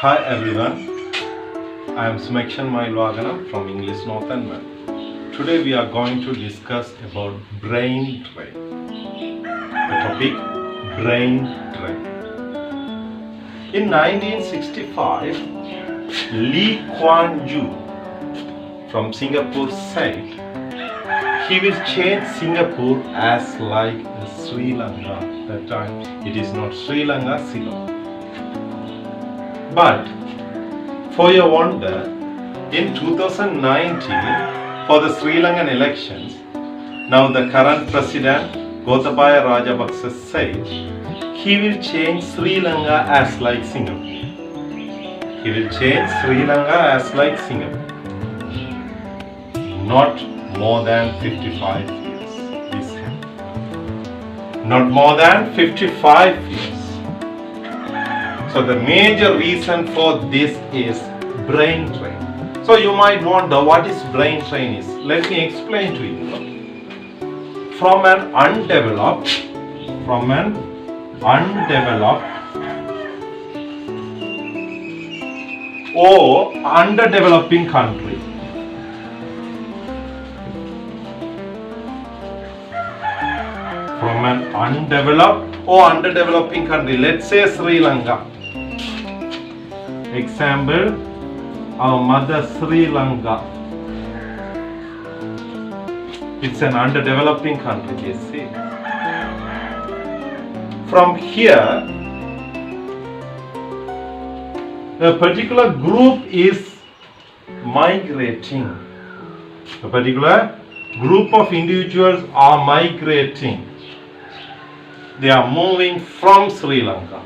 Hi everyone, I am Sumekshan Mailwaganam from English North End. Today we are going to discuss about brain drain. The topic brain drain. In 1965, Lee Kuan Yew from Singapore said he will change Singapore as like Sri Lanka. That time it is not Sri Lanka, Ceylon. But for your wonder, in 2019, for the Sri Lankan elections, now the current president Gotabaya Rajapaksa said he will change Sri Lanka as like Singapore. He will change Sri Lanka as like Singapore. Not more than 55 years. This happened. Not more than 55 years. So the major reason for this is brain drain. So you might wonder what is brain drain is. Let me explain to you. From an undeveloped or underdeveloping country. From an undeveloped or underdeveloping country, let's say Sri Lanka. Example, our mother Sri Lanka. It's an underdeveloping country, they say. From here, a particular group is migrating. A particular group of individuals are migrating. They are moving from Sri Lanka.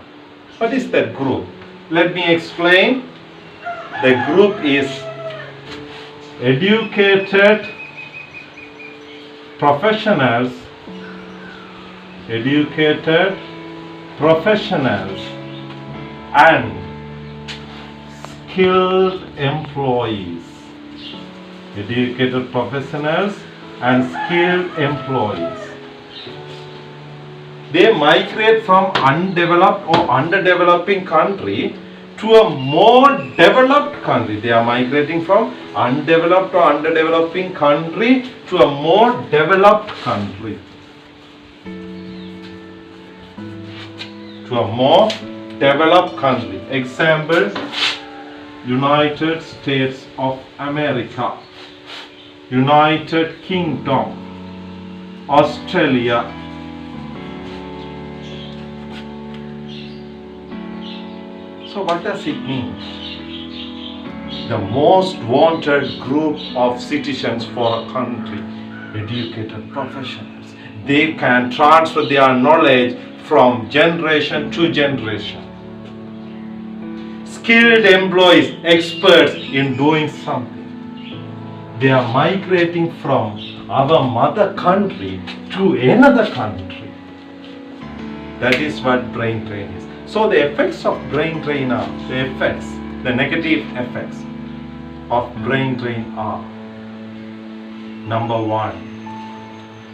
What is that group? Let me explain. The group is educated professionals and skilled employees. Educated professionals and skilled employees. They migrate from undeveloped or underdeveloping country to a more developed country. They are migrating from undeveloped or underdeveloping country to a more developed country. To a more developed country. Example, United States of America, United Kingdom, Australia. So what does it mean? The most wanted group of citizens for a country, educated professionals. They can transfer their knowledge from generation to generation. Skilled employees, experts in doing something. They are migrating from our mother country to another country. That is what brain drain is. So the effects of brain drain are, the negative effects of brain drain are: number one,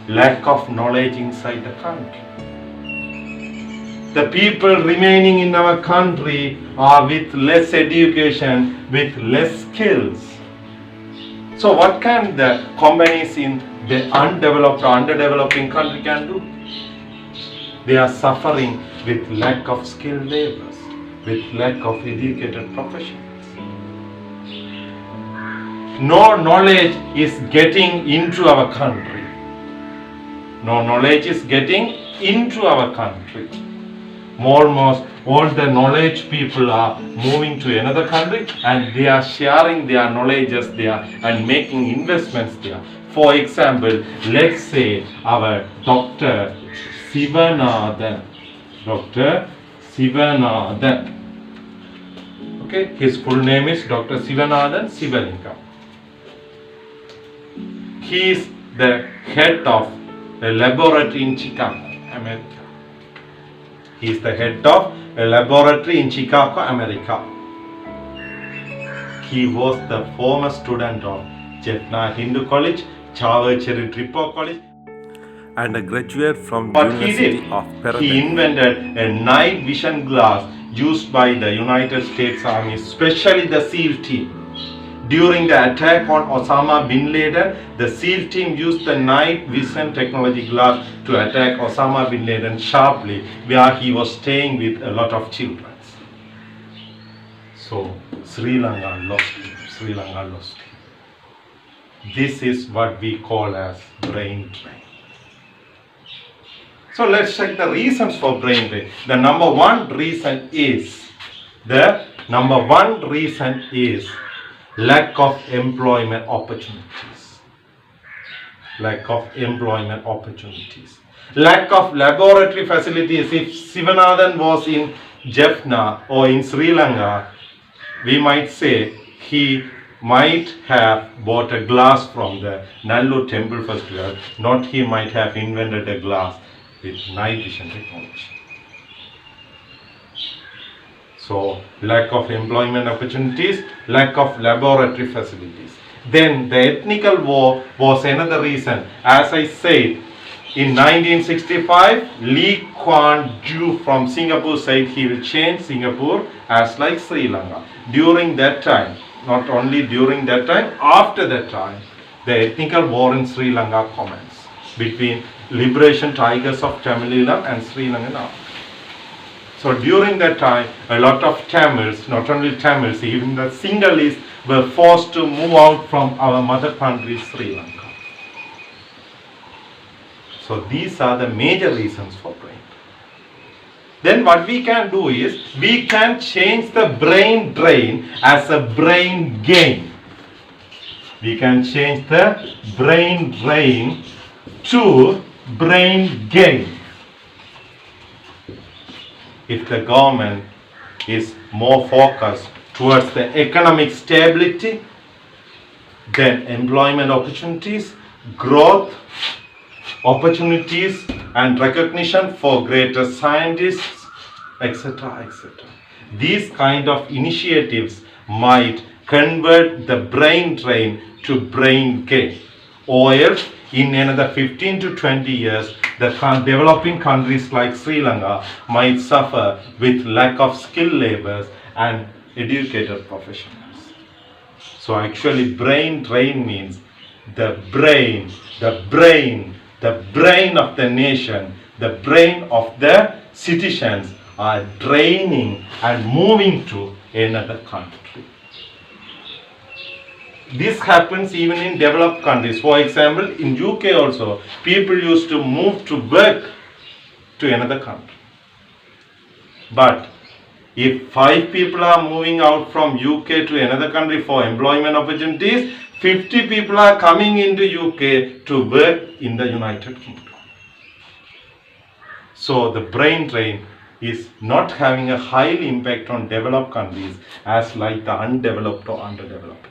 lack of knowledge inside the country. The people remaining in our country are with less education, with less skills. So what can the companies in the undeveloped or underdeveloping country can do? They are suffering with lack of skilled laborers, with lack of educated professionals. No knowledge is getting into our country. No knowledge is getting into our country. Almost all the knowledge people are moving to another country and they are sharing their knowledges there and making investments there. For example, let's say our Dr. Sivanathan. Okay, his full name is Dr. Sivanathan Sivalingam. He is the head of a laboratory in Chicago, America. He is the head of a laboratory in Chicago, America. He was the former student of Jaffna Hindu College, Chawacheri Tripo College, and a graduate from the University of Peratha. He invented a night vision glass used by the United States Army, especially the SEAL team. During the attack on Osama bin Laden, the SEAL team used the night vision technology glass to attack Osama bin Laden sharply, where he was staying with a lot of children. So Sri Lanka lost him. Sri Lanka lost him. This is what we call as brain drain. So let's check the reasons for brain drain. The number one reason is lack of employment opportunities. Lack of employment opportunities. Lack of laboratory facilities. If Sivanathan was in Jaffna or in Sri Lanka, we might say he might have bought a glass from the Nallur Temple Festival, not he might have invented a glass with night vision technology. So, lack of employment opportunities, lack of laboratory facilities. Then the ethnical war was another reason. As I said, in 1965, Lee Kuan Yew from Singapore said he will change Singapore as like Sri Lanka. During that time, not only during that time, after that time, the ethnical war in Sri Lanka commenced between Liberation Tigers of Tamililam and Sri Lankan army. So during that time, a lot of Tamils, not only Tamils, even the Sinhalese were forced to move out from our mother country, Sri Lanka. So these are the major reasons for brain. Then what we can do is, we can change the brain drain as a brain gain. We can change the brain drain to brain gain. If the government is more focused towards the economic stability, then employment opportunities, growth, opportunities and recognition for greater scientists, etc., etc. These kind of initiatives might convert the brain drain to brain gain. Or else, in another 15 to 20 years, the developing countries like Sri Lanka might suffer with lack of skilled laborers and educated professionals. So actually brain drain means the brain of the nation, the brain of the citizens are draining and moving to another country. This happens even in developed countries. For example, in UK also, people used to move to work to another country. But if 5 people are moving out from UK to another country for employment opportunities, 50 people are coming into UK to work in the United Kingdom. So the brain drain is not having a high impact on developed countries as like the undeveloped or underdeveloped countries.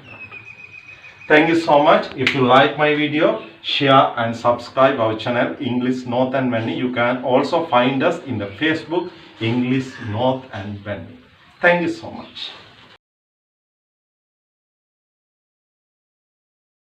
Thank you so much. If you like my video, share and subscribe our channel English North and Venny. You can also find us in the Facebook English North and Venny. Thank you so much.